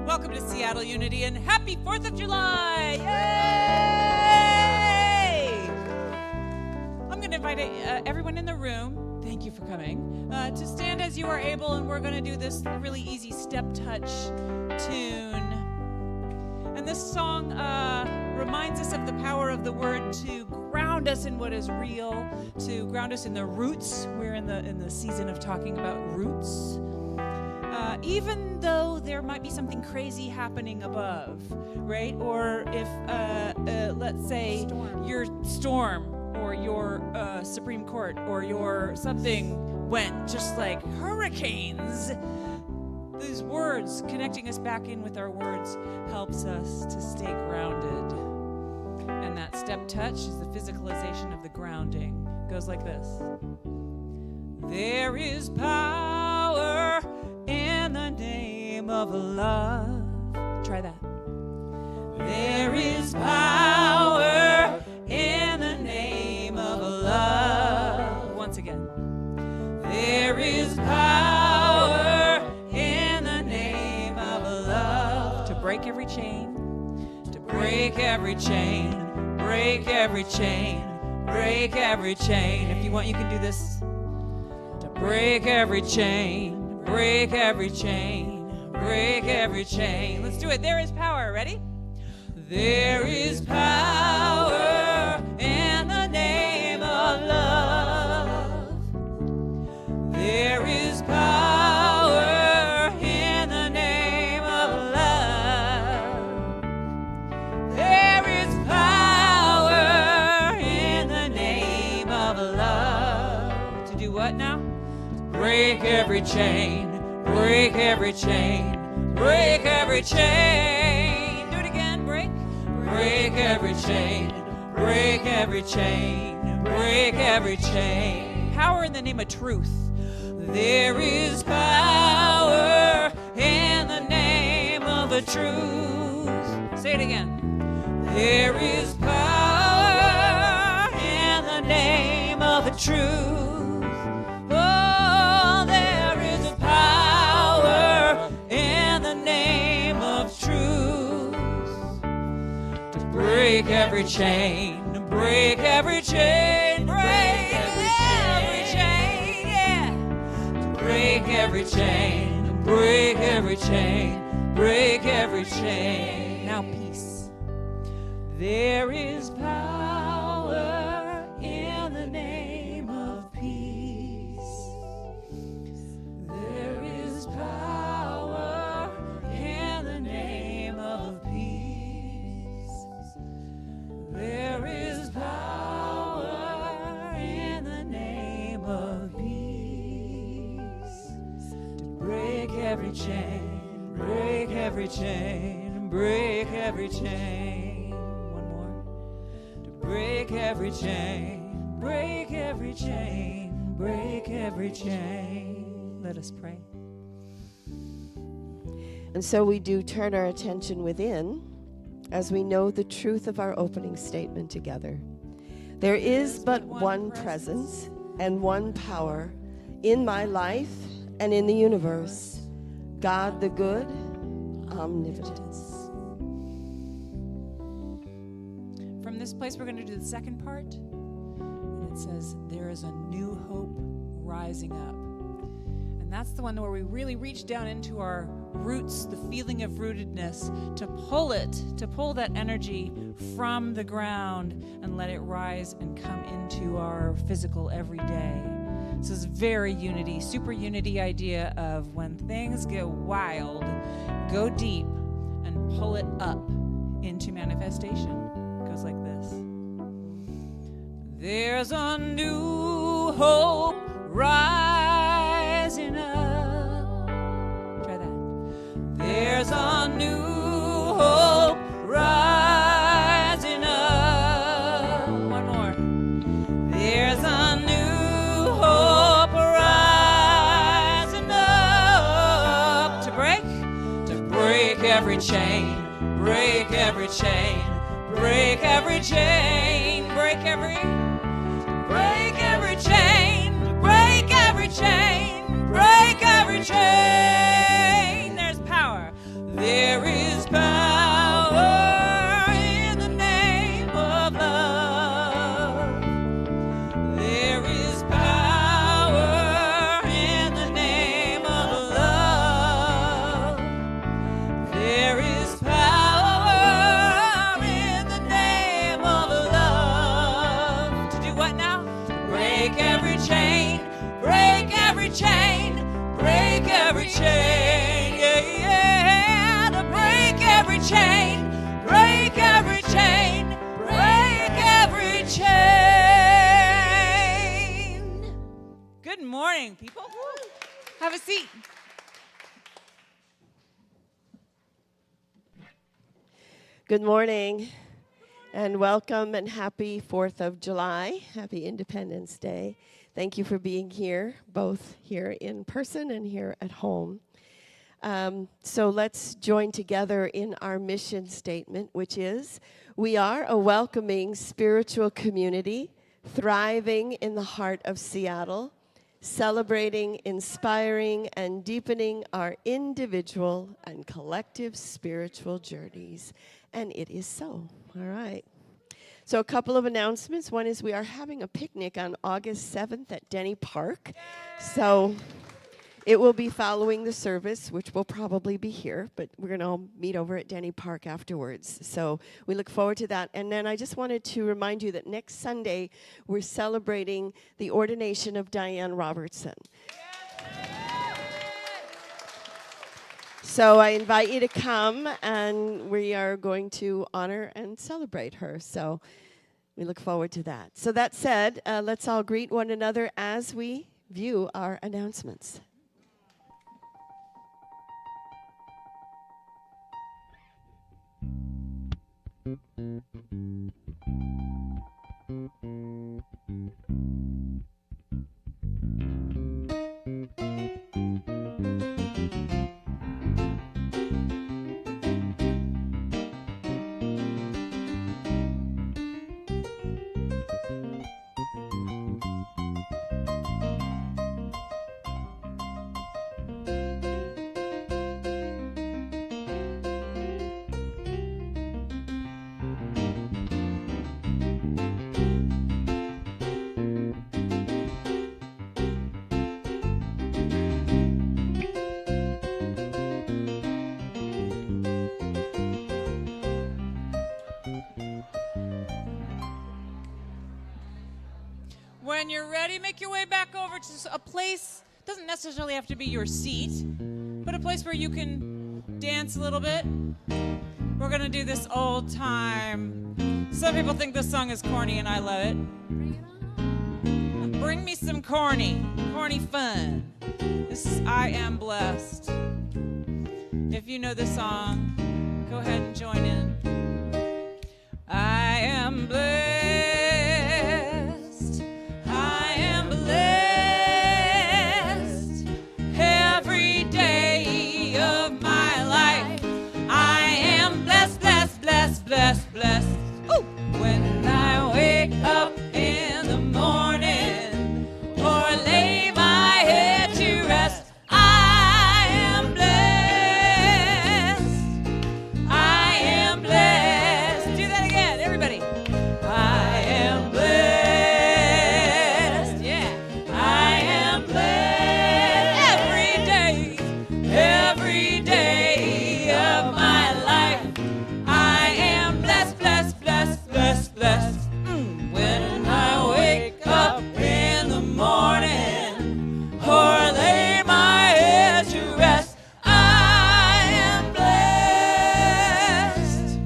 Welcome to Seattle Unity and happy 4th of July! Yay! I'm going to invite everyone in the room, thank you for coming, to stand as you are able, and we're going to do this really easy step touch tune. And this song reminds us of the power of the word to ground us in what is real, to ground us in the roots. We're in the season of talking about roots. Even though there might be something crazy happening above, right? Or if, let's say, your storm or your Supreme Court or your something went just like hurricanes, these words, connecting us back in with our words, helps us to stay grounded. And that step touch is the physicalization of the grounding. It goes like this. There is power in the name of love. Try that. There is power in the name of love. Once again. There is power in the name of love. To break every chain. To break every chain. Break every chain. Break every chain. If you want, you can do this. To break every chain. Break every chain, break every chain. Let's do it. There is power. Ready? There is power in the name of love. There is power in the name of love. There is power in the name of love. To do what now? Break every chain, break every chain, break every chain. Do it again, break. Break every chain, break every chain, break every chain. Power in the name of truth. There is power in the name of the truth. Say it again. There is power in the name of the truth. Break every chain, break every chain, break every chain, yeah. Break every chain, break every chain, break every chain. Now peace. There is power in the name of peace. There is power in the name of peace. There is power in the name of peace. To break every chain, break every chain, break every chain. One more. To break every chain, break every chain, break every chain. Let us pray. And so we do turn our attention within as we know the truth of our opening statement together. There is but one presence and one power in my life and in the universe, God the good, omnipotence. From this place, we're going to do the second part. And it says, there is a new hope rising up. And that's the one where we really reach down into our roots, the feeling of rootedness, to pull that energy from the ground and let it rise and come into our physical everyday. This is very unity, super unity idea of when things get wild, go deep and pull it up into manifestation. It goes like this. There's a new hope rising up. Try that. There's a new hope rising up. One more. There's a new hope rising up. To break every chain, break every chain, break every chain, break every chain, break every chain, break every chain. There's power. There Good morning, people. Have a seat. Good morning, and welcome, and happy 4th of July. Happy Independence Day. Thank you for being here, both here in person and here at home. So let's join together in our mission statement, which is, we are a welcoming spiritual community, thriving in the heart of Seattle, celebrating, inspiring, and deepening our individual and collective spiritual journeys. And it is so. All right. So a couple of announcements. One is we are having a picnic on August 7th at Denny Park. So it will be following the service, which will probably be here, but we're going to meet over at Denny Park afterwards. So we look forward to that. And then I just wanted to remind you that next Sunday, we're celebrating the ordination of Diane Robertson. So I invite you to come, and we are going to honor and celebrate her. So we look forward to that. So that said, let's all greet one another as we view our announcements. When you're ready, make your way back over to a place, doesn't necessarily have to be your seat, but a place where you can dance a little bit. We're going to do this old time. Some people think this song is corny, and I love it. Bring me some corny fun. This is I Am Blessed. If you know the song, go ahead and join in. I am blessed. Blessed. Ooh. When I wake up in the morning or lay my head to rest, I am blessed. I am blessed. Do that again, everybody. I am blessed. Yeah. I am blessed every day of my life. Blessed. When I wake up in the morning or lay my head to rest, I am blessed.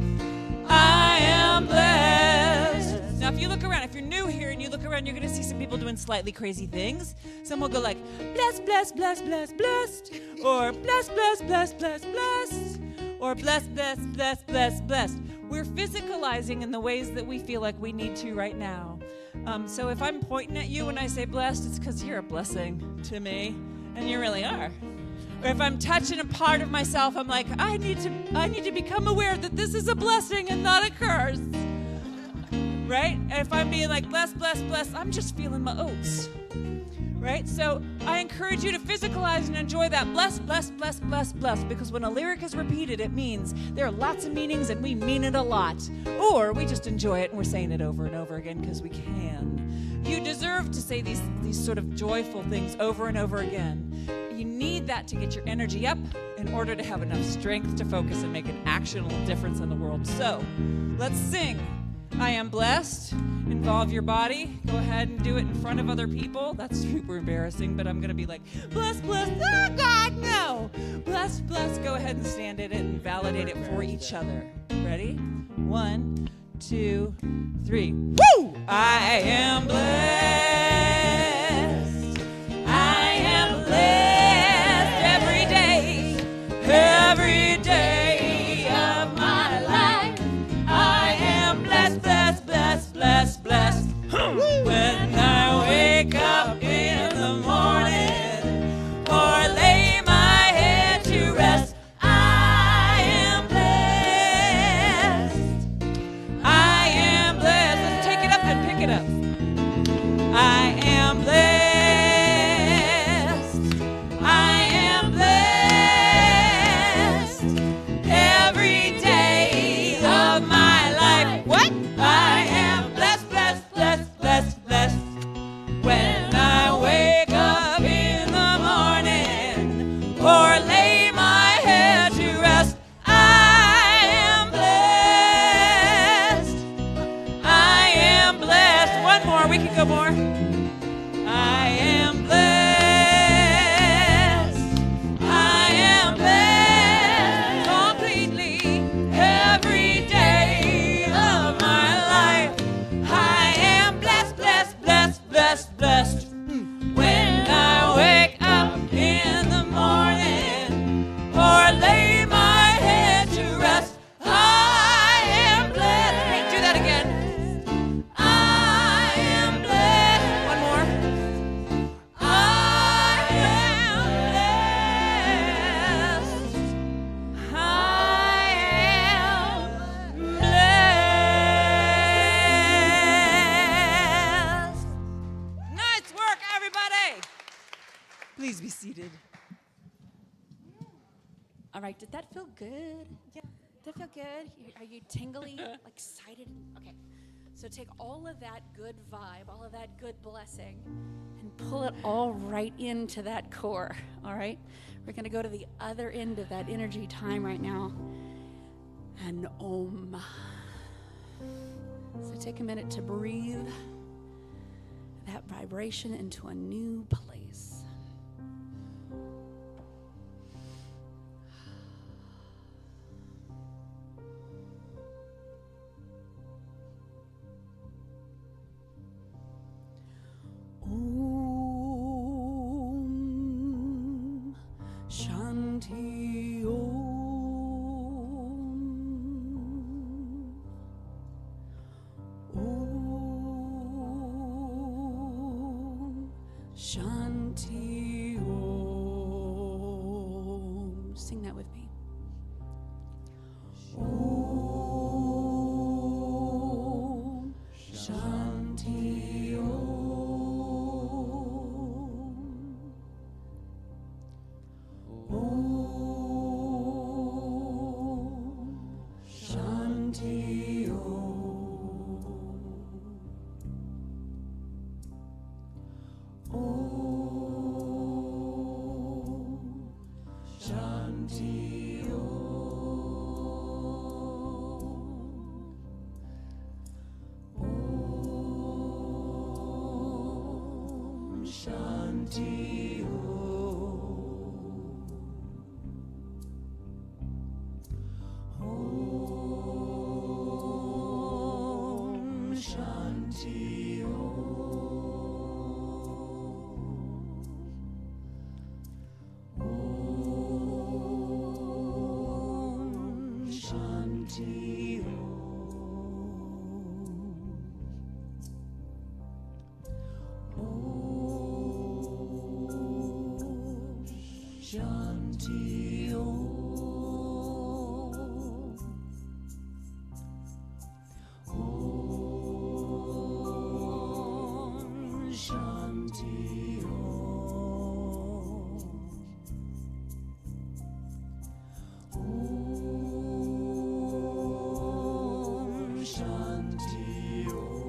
I am blessed. Now, if you look around, if you're new here and you look around, you're going to see some people doing slightly crazy things. Some will go like, blessed, blessed, blessed, blessed, blessed, or blessed, blessed, blessed, blessed, blessed, or blessed, blessed, blessed, blessed, blessed. We're physicalizing in the ways that we feel like we need to right now. So if I'm pointing at you when I say blessed, it's because you're a blessing to me, and you really are. Or if I'm touching a part of myself, I'm like, I need to become aware that this is a blessing and not a curse. Right? And if I'm being like, bless, bless, bless, I'm just feeling my oats. Right? So I encourage you to physicalize and enjoy that bless, bless, bless, bless, bless, because when a lyric is repeated, it means there are lots of meanings and we mean it a lot. Or we just enjoy it and we're saying it over and over again because we can. You deserve to say these sort of joyful things over and over again. You need that to get your energy up in order to have enough strength to focus and make an actionable difference in the world. So let's sing. I am blessed. Involve your body. Go ahead and do it in front of other people. That's super embarrassing, but I'm going to be like, bless, bless. Oh, God, no. Bless, bless. Go ahead and stand in it and validate it for each other. Ready? 1, 2, 3. Woo! I am blessed. Please be seated. All right, did that feel good? Yeah. Did that feel good? Are you tingly, like excited? Okay. So take all of that good vibe, all of that good blessing, and pull it all right into that core, all right? We're going to go to the other end of that energy time right now. And Om. So take a minute to breathe that vibration into a new place. Om Shanti Om. Om Shanti Om. Sing that with me. Om Shanti Om. Om Shanti Om. Om Shanti Om. Om Shanti Om. Om Shanti Om. Shanti Om. Shanti Om. Shanti Om. Shanti Om.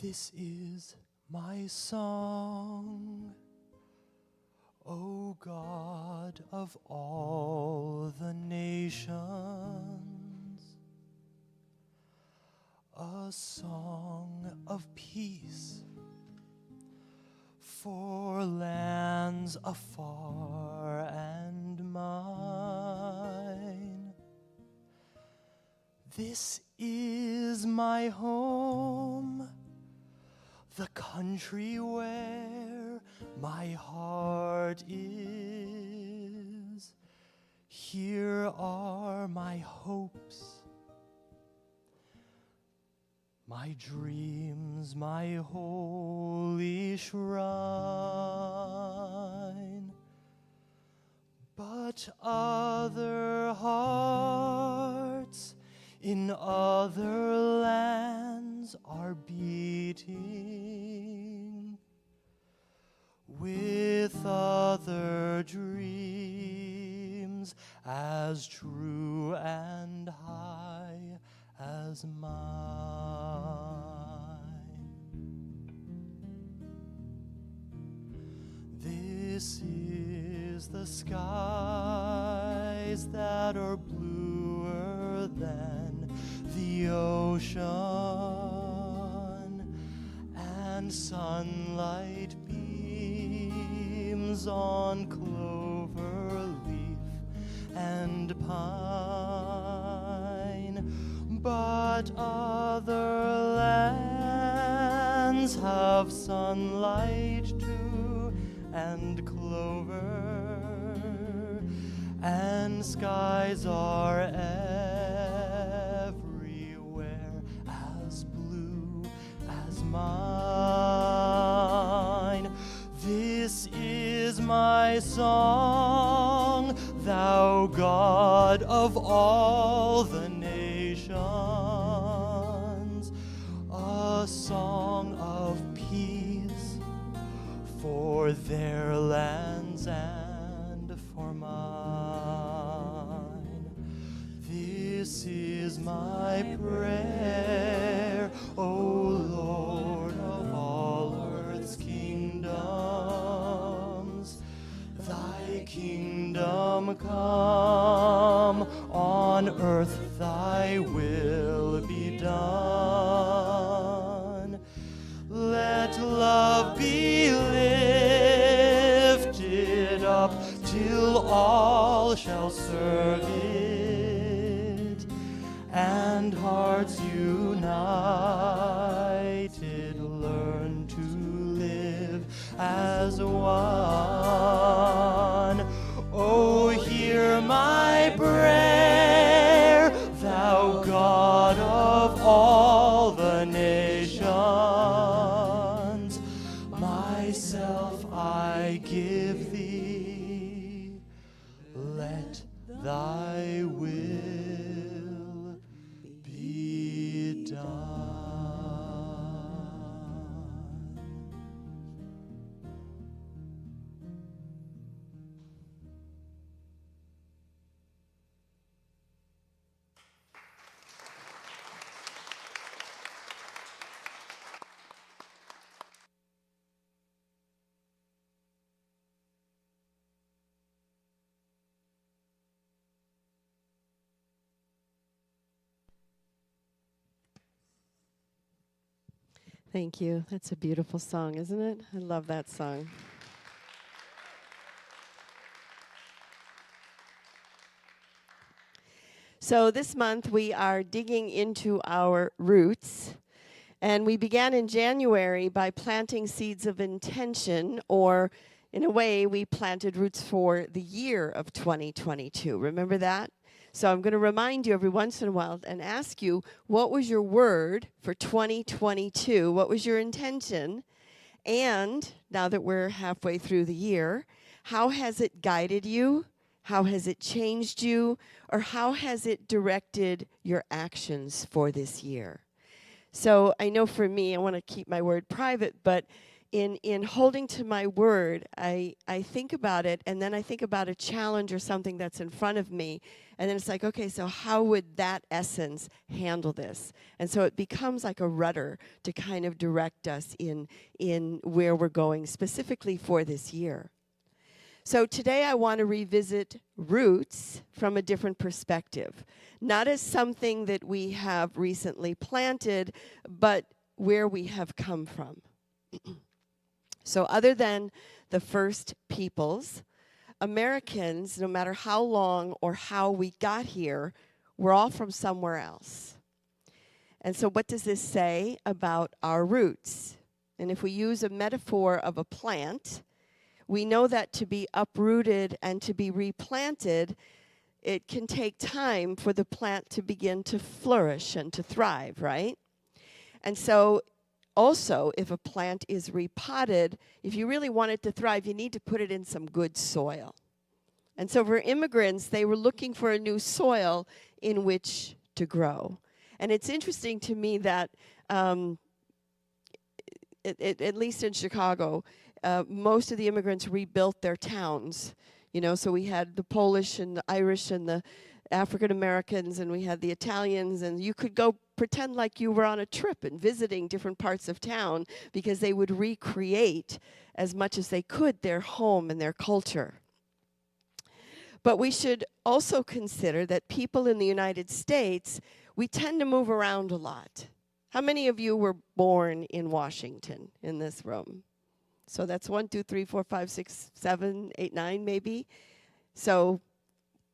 This is my song, O God of all the nations, a song of peace for lands afar and mine. This is my home, the country where my heart is. Here are my hopes, my dreams, my holy shrine. But other hearts in other lands are beating with other dreams as true and high as mine. This is the skies that are bluer than the ocean, and sunlight beams on clover leaf and pine. But other lands have sunlight too, and clover, and skies are everywhere as blue as mine. This is my song, thou God of all the nations, a song of peace for their lands and for mine. This is my prayer, O Lord of all earth's kingdoms. Thy kingdom come, on earth thy will be done. Let love be lifted up till all shall serve it, and hearts united learn to live as one. Oh, hear my prayer, thou God of all the nations. Myself I give thee, let thy will be done. Thank you. That's a beautiful song, isn't it? I love that song. So this month we are digging into our roots, and we began in January by planting seeds of intention, or in a way we planted roots for the year of 2022. Remember that? So I'm going to remind you every once in a while and ask you, what was your word for 2022? What was your intention? And now that we're halfway through the year, how has it guided you? How has it changed you? Or how has it directed your actions for this year? So I know for me, I want to keep my word private, but in holding to my word, I think about it, and then I think about a challenge or something that's in front of me, and then it's like, okay, so how would that essence handle this? And so it becomes like a rudder to kind of direct us in where we're going, specifically for this year. So today I want to revisit roots from a different perspective, not as something that we have recently planted, but where we have come from. So other than the first peoples, Americans, no matter how long or how we got here, we're all from somewhere else. And so what does this say about our roots? And if we use a metaphor of a plant, we know that to be uprooted and to be replanted, it can take time for the plant to begin to flourish and to thrive, right? And so also, if a plant is repotted, if you really want it to thrive, you need to put it in some good soil. And so for immigrants, they were looking for a new soil in which to grow. And it's interesting to me that, at least in Chicago, most of the immigrants rebuilt their towns. You know, so we had the Polish and the Irish and the African Americans, and we had the Italians, and you could go pretend like you were on a trip and visiting different parts of town because they would recreate as much as they could their home and their culture. But we should also consider that people in the United States, we tend to move around a lot. How many of you were born in Washington in this room? So that's 1, 2, 3, 4, 5, 6, 7, 8, 9 maybe. So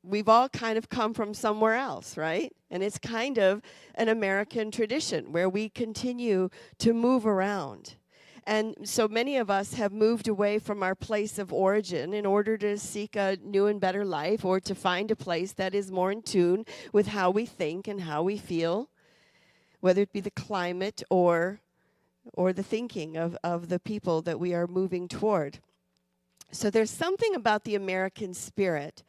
we've all kind of come from somewhere else, right? And it's kind of an American tradition where we continue to move around. And so many of us have moved away from our place of origin in order to seek a new and better life, or to find a place that is more in tune with how we think and how we feel, whether it be the climate or the thinking of the people that we are moving toward. So there's something about the American spirit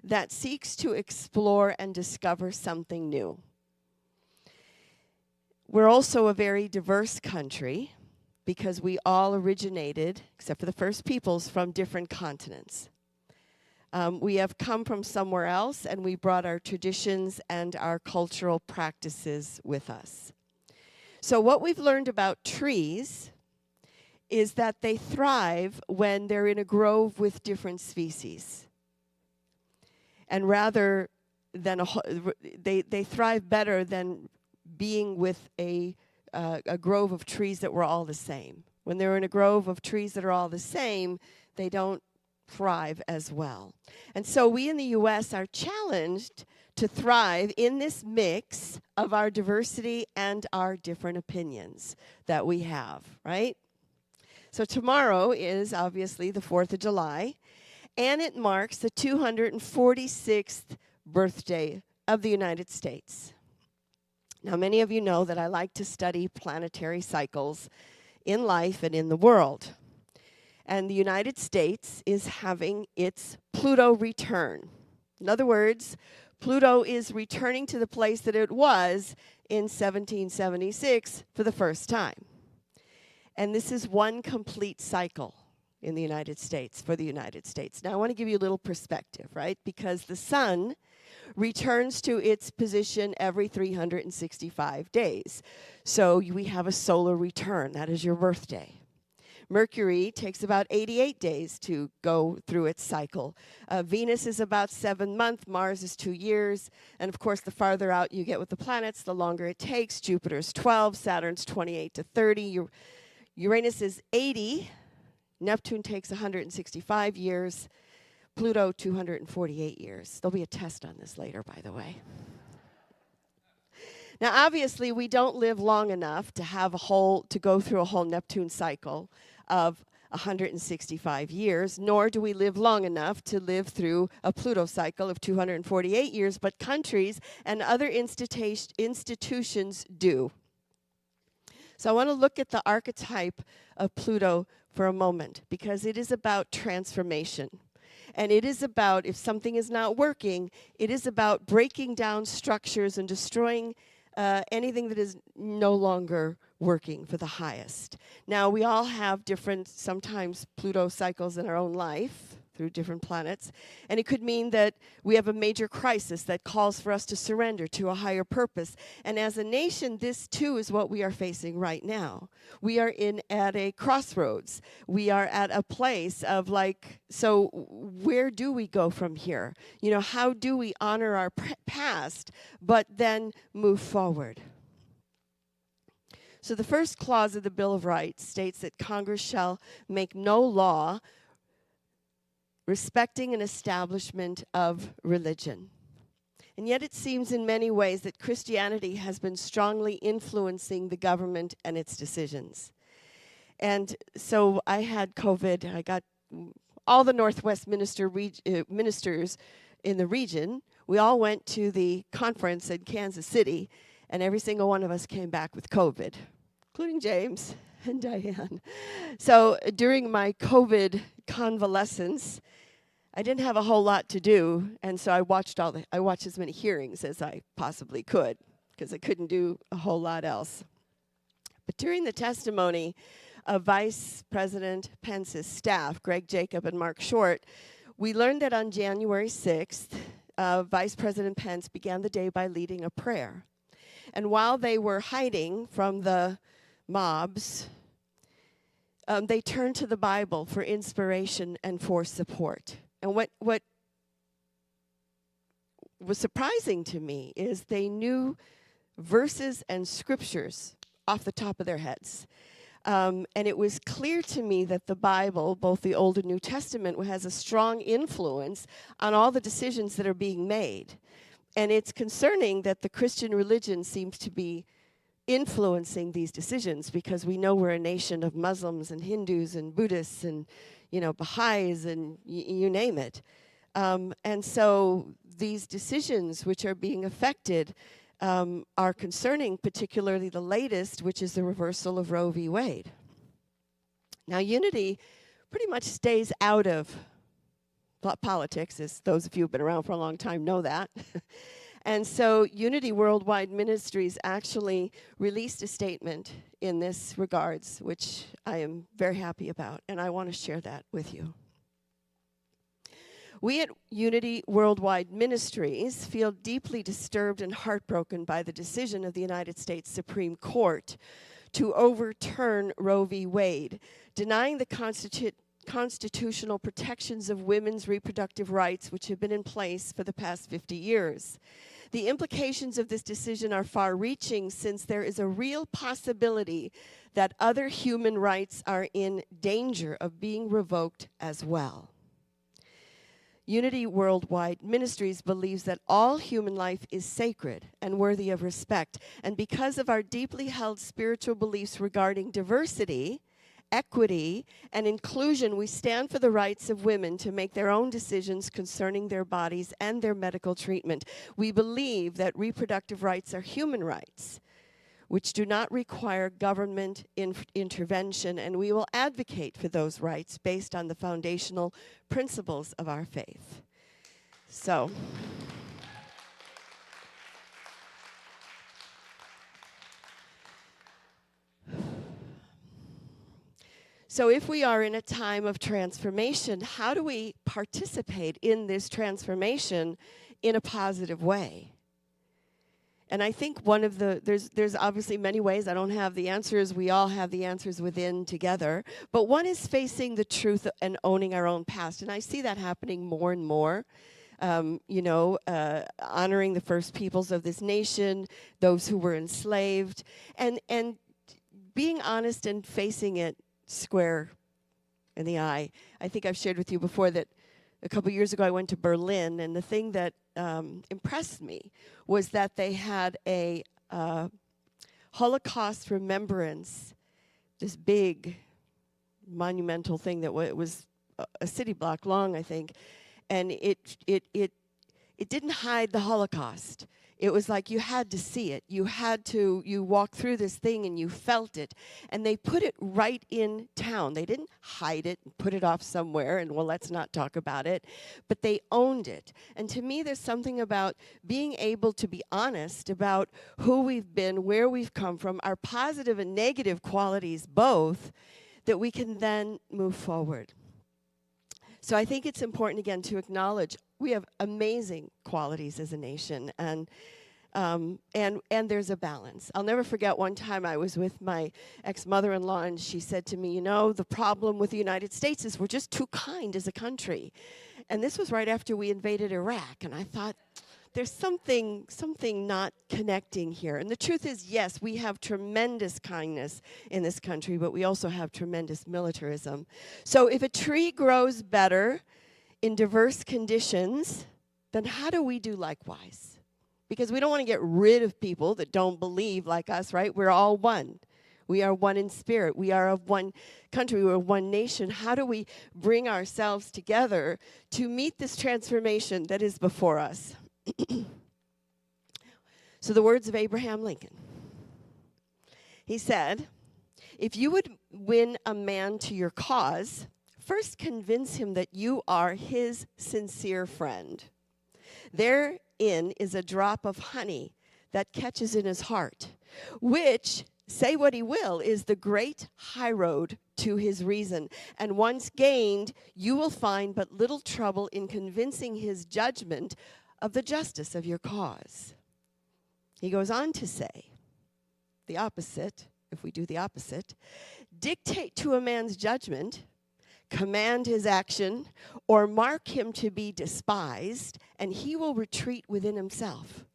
that seeks to explore and discover something new. We're also a very diverse country because we all originated, except for the first peoples, from different continents. We have come from somewhere else, and we brought our traditions and our cultural practices with us. So what we've learned about trees is that they thrive when they're in a grove with different species. And rather than they thrive better than being with a grove of trees that were all the same. When they're in a grove of trees that are all the same, they don't thrive as well. And so we in the U.S. are challenged to thrive in this mix of our diversity and our different opinions that we have, right? So tomorrow is obviously the 4th of July. And it marks the 246th birthday of the United States. Now, many of you know that I like to study planetary cycles in life and in the world. And the United States is having its Pluto return. In other words, Pluto is returning to the place that it was in 1776 for the first time. And this is one complete cycle in the United States, for the United States. Now, I want to give you a little perspective, right? Because the sun returns to its position every 365 days. So we have a solar return. That is your birthday. Mercury takes about 88 days to go through its cycle. Venus is about 7 months. Mars is 2 years. And, of course, the farther out you get with the planets, the longer it takes. Jupiter's 12. Saturn's 28 to 30. Uranus is 80. Neptune takes 165 years, Pluto 248 years. There'll be a test on this later, by the way. Now, obviously, we don't live long enough to go through a whole Neptune cycle of 165 years, nor do we live long enough to live through a Pluto cycle of 248 years, but countries and other institutions do. So I want to look at the archetype of Pluto for a moment, because it is about transformation. And it is about, if something is not working, it is about breaking down structures and destroying anything that is no longer working for the highest. Now, we all have different, sometimes Pluto cycles in our own life through different planets, and it could mean that we have a major crisis that calls for us to surrender to a higher purpose. And as a nation, this too is what we are facing right now. We are at a crossroads. We are at a place of so where do we go from here? How do we honor our past, but then move forward? So the first clause of the Bill of Rights states that Congress shall make no law respecting an establishment of religion. And yet it seems in many ways that Christianity has been strongly influencing the government and its decisions. And so I had COVID. I got all the Northwest ministers in the region. We all went to the conference in Kansas City, and every single one of us came back with COVID, including James and Diane. So during my COVID convalescence, I didn't have a whole lot to do, and so I watched as many hearings as I possibly could, because I couldn't do a whole lot else. But during the testimony of Vice President Pence's staff, Greg Jacob and Mark Short, we learned that on January 6th, Vice President Pence began the day by leading a prayer. And while they were hiding from the mobs, they turned to the Bible for inspiration and for support. And what was surprising to me is they knew verses and scriptures off the top of their heads. And it was clear to me that the Bible, both the Old and New Testament, has a strong influence on all the decisions that are being made. And it's concerning that the Christian religion seems to be influencing these decisions, because we know we're a nation of Muslims and Hindus and Buddhists and Baha'is and you name it. And so these decisions which are being affected are concerning, particularly the latest, which is the reversal of Roe v. Wade. Now, unity pretty much stays out of politics, as those of you who've been around for a long time know that. And so Unity Worldwide Ministries actually released a statement in this regards, which I am very happy about, and I want to share that with you. We at Unity Worldwide Ministries feel deeply disturbed and heartbroken by the decision of the United States Supreme Court to overturn Roe v. Wade, denying the constitutional protections of women's reproductive rights, which have been in place for the past 50 years. The implications of this decision are far-reaching, since there is a real possibility that other human rights are in danger of being revoked as well. Unity Worldwide Ministries believes that all human life is sacred and worthy of respect, and because of our deeply held spiritual beliefs regarding diversity, equity, and inclusion, we stand for the rights of women to make their own decisions concerning their bodies and their medical treatment. We believe that reproductive rights are human rights, which do not require government intervention, and we will advocate for those rights based on the foundational principles of our faith. So if we are in a time of transformation, how do we participate in this transformation in a positive way? And I think there's obviously many ways. I don't have the answers. We all have the answers within together. But one is facing the truth and owning our own past. And I see that happening more and more. Honoring the first peoples of this nation, those who were enslaved, and being honest and facing it square in the eye. I think I've shared with you before that a couple years ago I went to Berlin, and the thing that impressed me was that they had a Holocaust remembrance, this big monumental thing that was a city block long, I think, and it didn't hide the Holocaust. It was like you had to see it. You walked through this thing and you felt it. And they put it right in town. They didn't hide it and put it off somewhere and, well, let's not talk about it. But they owned it. And to me, there's something about being able to be honest about who we've been, where we've come from, our positive and negative qualities both, that we can then move forward. So I think it's important, again, to acknowledge we have amazing qualities as a nation, and there's a balance. I'll never forget one time I was with my ex-mother-in-law, and she said to me, the problem with the United States is we're just too kind as a country. And this was right after we invaded Iraq, and I thought, there's something not connecting here. And the truth is, yes, we have tremendous kindness in this country, but we also have tremendous militarism. So if a tree grows better in diverse conditions, then how do we do likewise? Because we don't want to get rid of people that don't believe like us, right? We're all one. We are one in spirit. We are of one country. We're one nation. How do we bring ourselves together to meet this transformation that is before us? So the words of Abraham Lincoln. He said, if you would win a man to your cause, first convince him that you are his sincere friend. Therein is a drop of honey that catches in his heart, which, say what he will, is the great high road to his reason. And once gained, you will find but little trouble in convincing his judgment of the justice of your cause. He goes on to say the opposite, if we do the opposite, dictate to a man's judgment, command his action, or mark him to be despised, and he will retreat within himself.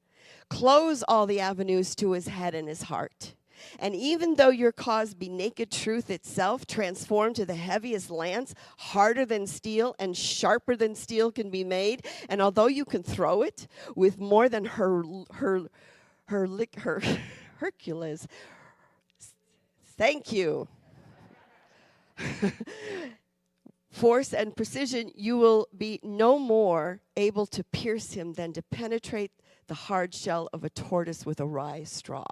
Close all the avenues to his head and his heart. And even though your cause be naked truth itself, transformed to the heaviest lance, harder than steel and sharper than steel can be made, and although you can throw it with more than Hercules, thank you, force and precision, you will be no more able to pierce him than to penetrate the hard shell of a tortoise with a rye straw.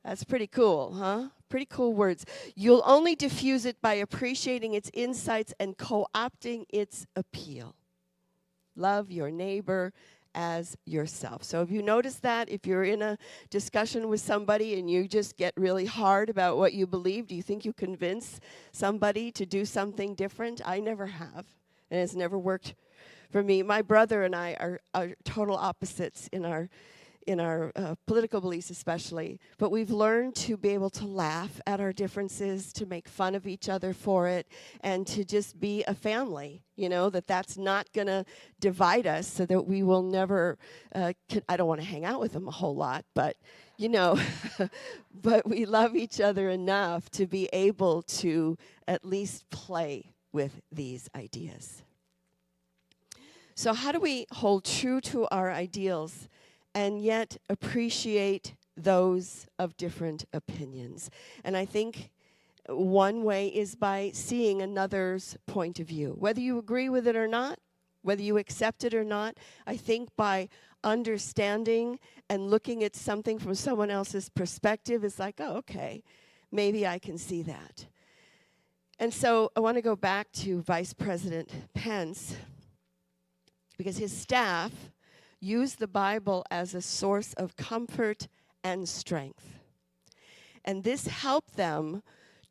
That's pretty cool, huh? Pretty cool words. You'll only diffuse it by appreciating its insights and co-opting its appeal. Love your neighbor as yourself. So if you notice that, if you're in a discussion with somebody and you just get really hard about what you believe, do you think you convince somebody to do something different? I never have, and it's never worked for me. My brother and I are total opposites in our political beliefs especially, but we've learned to be able to laugh at our differences, to make fun of each other for it, and to just be a family, that's not going to divide us so that we will never, I don't want to hang out with them a whole lot, but, but we love each other enough to be able to at least play with these ideas. So how do we hold true to our ideals and yet appreciate those of different opinions? And I think one way is by seeing another's point of view. Whether you agree with it or not, whether you accept it or not, I think by understanding and looking at something from someone else's perspective is like, oh, okay, maybe I can see that. And so I want to go back to Vice President Pence, because his staff use the Bible as a source of comfort and strength. And this helped them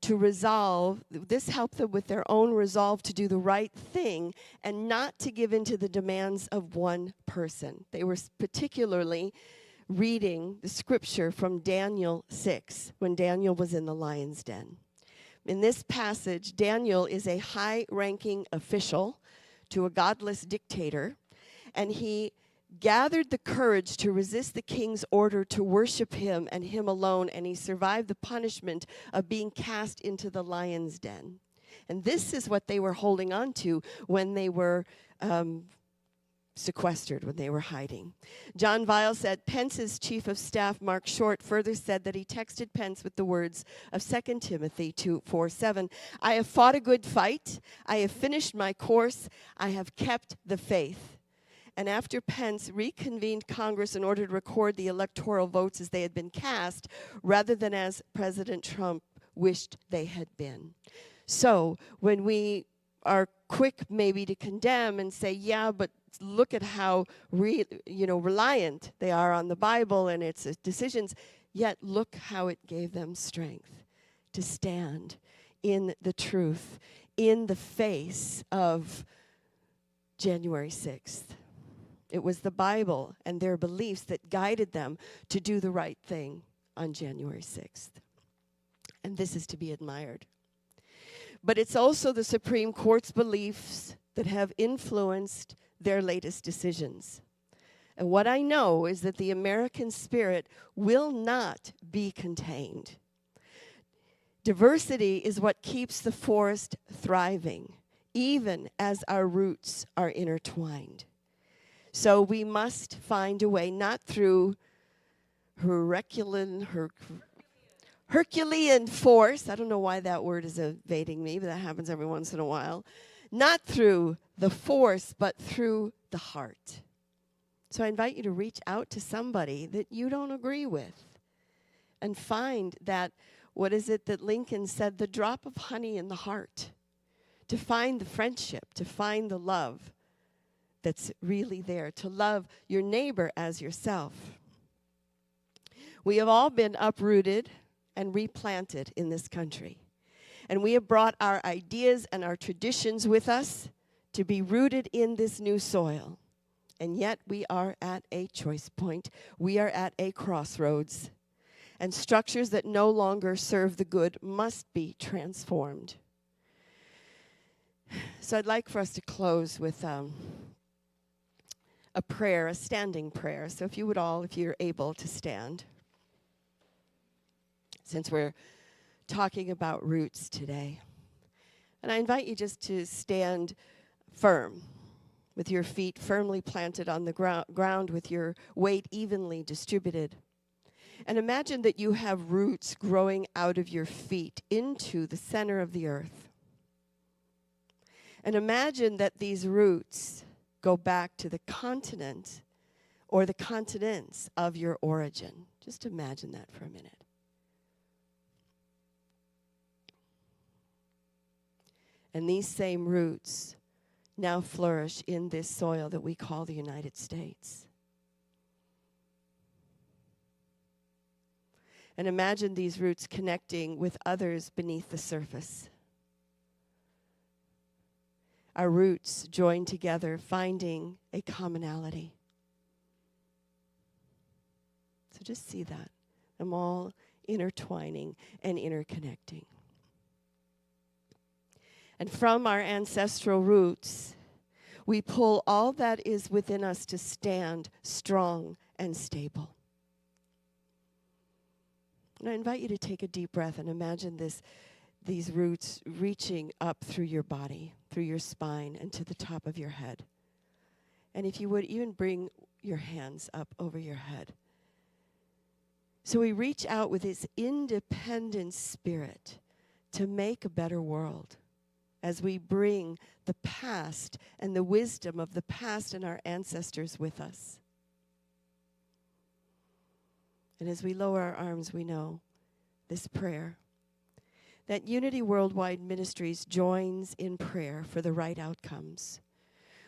with their own resolve to do the right thing and not to give in to the demands of one person. They were particularly reading the scripture from Daniel 6, when Daniel was in the lion's den. In this passage, Daniel is a high-ranking official to a godless dictator, and he gathered the courage to resist the king's order to worship him and him alone, and he survived the punishment of being cast into the lion's den. And this is what they were holding on to when they were sequestered, when they were hiding. John Vial said, Pence's chief of staff, Mark Short, further said that he texted Pence with the words of 2 Timothy 2:4-7, I have fought a good fight, I have finished my course, I have kept the faith. And after Pence reconvened Congress in order to record the electoral votes as they had been cast, rather than as President Trump wished they had been. So when we are quick maybe to condemn and say, yeah, but look at how reliant they are on the Bible and its decisions, yet look how it gave them strength to stand in the truth in the face of January 6th. It was the Bible and their beliefs that guided them to do the right thing on January 6th. And this is to be admired. But it's also the Supreme Court's beliefs that have influenced their latest decisions. And what I know is that the American spirit will not be contained. Diversity is what keeps the forest thriving, even as our roots are intertwined. So we must find a way, not through Herculean force. I don't know why that word is evading me, but that happens every once in a while. Not through the force, but through the heart. So I invite you to reach out to somebody that you don't agree with and find that, what is it that Lincoln said, the drop of honey in the heart. To find the friendship, to find the love that's really there, to love your neighbor as yourself. We have all been uprooted and replanted in this country. And we have brought our ideas and our traditions with us to be rooted in this new soil. And yet we are at a choice point. We are at a crossroads. And structures that no longer serve the good must be transformed. So I'd like for us to close with a prayer, a standing prayer. So if you would all, if you're able to stand. Since we're talking about roots today. And I invite you just to stand firm, with your feet firmly planted on the ground, with your weight evenly distributed. And imagine that you have roots growing out of your feet into the center of the earth. And imagine that these roots go back to the continent or the continents of your origin. Just imagine that for a minute. And these same roots now flourish in this soil that we call the United States. And imagine these roots connecting with others beneath the surface. Our roots join together, finding a commonality. So just see that. Them all intertwining and interconnecting. And from our ancestral roots, we pull all that is within us to stand strong and stable. And I invite you to take a deep breath and imagine these roots reaching up through your body, through your spine, and to the top of your head. And if you would, even bring your hands up over your head. So we reach out with this independent spirit to make a better world, as we bring the past and the wisdom of the past and our ancestors with us. And as we lower our arms, we know this prayer, that Unity Worldwide Ministries joins in prayer for the right outcomes.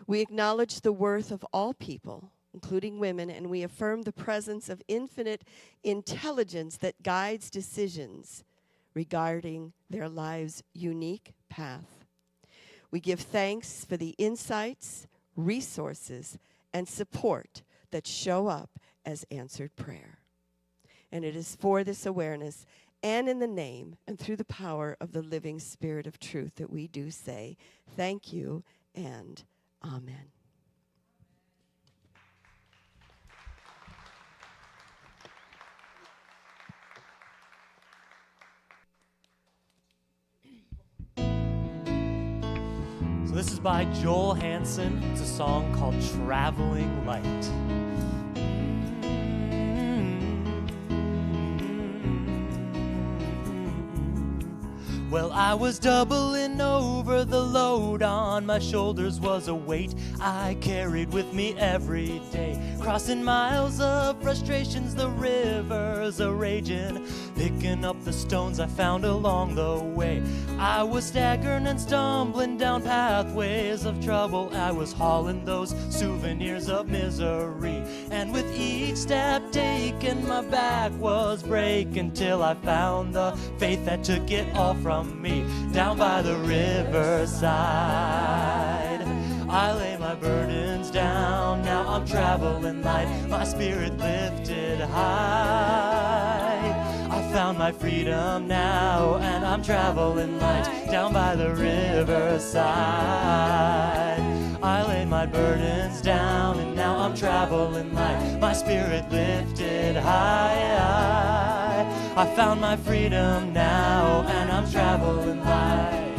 We acknowledge the worth of all people, including women, and we affirm the presence of infinite intelligence that guides decisions regarding their lives' unique path. We give thanks for the insights, resources, and support that show up as answered prayer. And it is for this awareness and in the name and through the power of the living Spirit of truth that we do say thank you and amen. So this is by Joel Hansen. It's a song called Traveling Light. Well, I was doubling over, the load on my shoulders was a weight I carried with me every day. Crossing miles of frustrations, the rivers a-raging, picking up the stones I found along the way. I was staggering and stumbling down pathways of trouble. I was hauling those souvenirs of misery, and with each step taken, my back was breaking till I found the faith that took it all from me. Down by the riverside, I lay my burdens down. Now I'm traveling light, my spirit lifted high. I found my freedom now, and I'm traveling light. Down by the riverside, I laid my burdens down, and now I'm traveling light, my spirit lifted high. I found my freedom now, and I'm traveling light.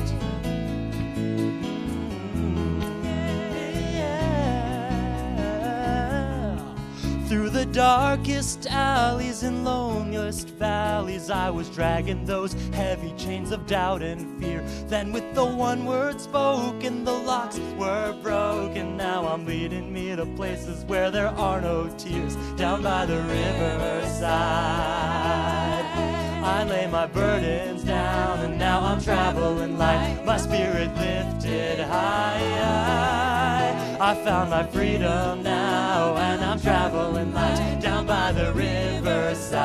Through the darkest alleys and loneliest valleys, I was dragging those heavy chains of doubt and fear. Then with the one word spoken, the locks were broken. Now I'm leading me to places where there are no tears. Down by the riverside, I lay my burdens down, and now I'm traveling light, my spirit lifted high. I found my freedom now, and I'm traveling light. Down by the riverside,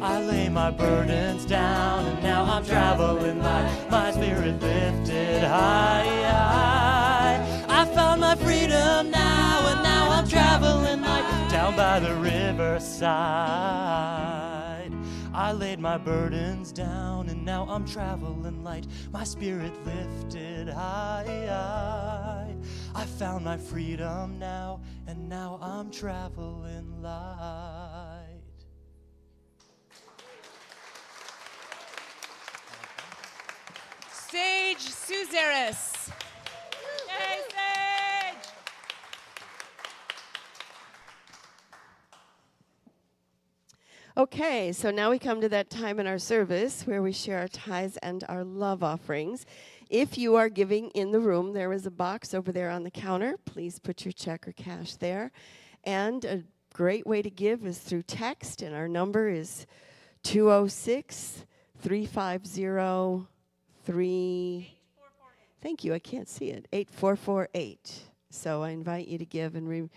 I lay my burdens down, and now I'm traveling light, my spirit lifted high. I found my freedom now, and now I'm traveling light. Down by the riverside, I laid my burdens down, and now I'm traveling light, my spirit lifted high. I found my freedom now, and now I'm traveling light. Sage Suzeris. Yay, Sage! Okay, so now we come to that time in our service where we share our tithes and our love offerings. If you are giving in the room, there is a box over there on the counter. Please put your check or cash there. And a great way to give is through text, and our number is 206-350-3... Thank you, I can't see it. 8448. So I invite you to give, and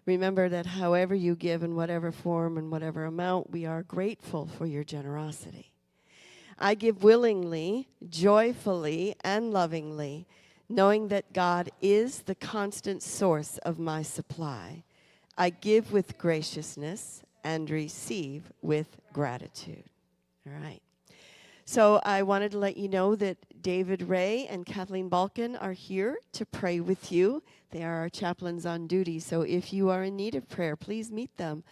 remember that however you give, in whatever form and whatever amount, we are grateful for your generosity. I give willingly, joyfully, and lovingly, knowing that God is the constant source of my supply. I give with graciousness and receive with gratitude. All right. So I wanted to let you know that David Ray and Kathleen Balkin are here to pray with you. They are our chaplains on duty. So if you are in need of prayer, please meet them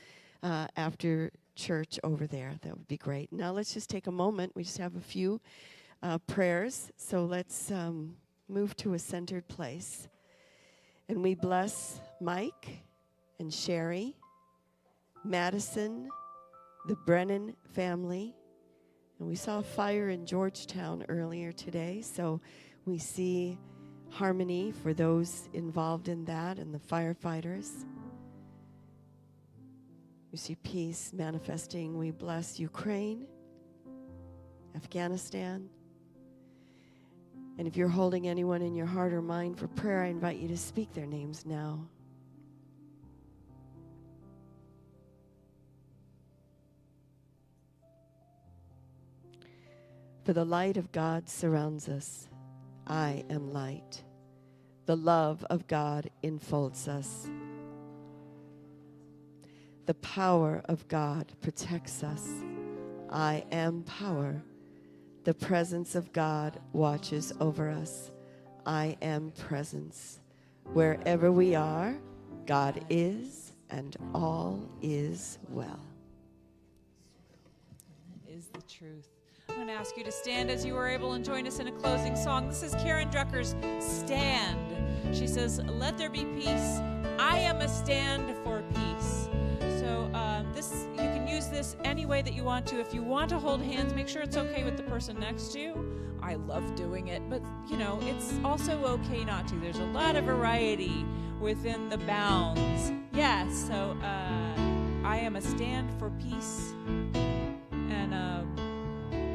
after church over there. That would be great. Now let's just take a moment. We just have a few prayers. So let's move to a centered place. And we bless Mike and Sherry, Madison, the Brennan family. And we saw a fire in Georgetown earlier today, so we see harmony for those involved in that and the firefighters. We see peace manifesting. We bless Ukraine, Afghanistan. And if you're holding anyone in your heart or mind for prayer, I invite you to speak their names now. For the light of God surrounds us. I am light. The love of God enfolds us. The power of God protects us. I am power. The presence of God watches over us. I am presence. Wherever we are, God is, and all is well. Is the truth. I'm going to ask you to stand as you are able and join us in a closing song. This is Karen Drucker's Stand. She says, let there be peace. I am a stand for peace. So this you can use use this any way that you want to. If you want to hold hands, make sure it's okay with the person next to you. I love doing it, but it's also okay not to. There's a lot of variety within the bounds. Yes, so I am a stand for peace. And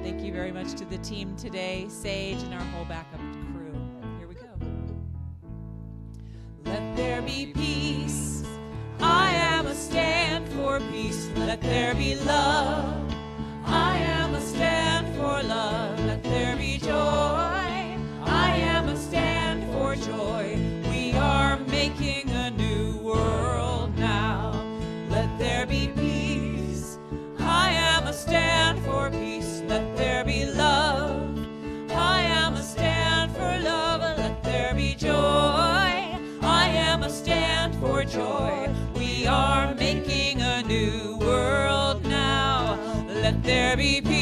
thank you very much to the team today, Sage and our whole backup crew. Here we go. Let there be peace. I am a stand for peace. Let there be love. I am a stand for love. Let there be joy. I am a stand for joy. We are making a new world now. Let there be peace. I am a stand for peace. Let there be love. I am a stand for love. Let there be joy. I am a stand for joy. We are making a new world now. Let there be peace.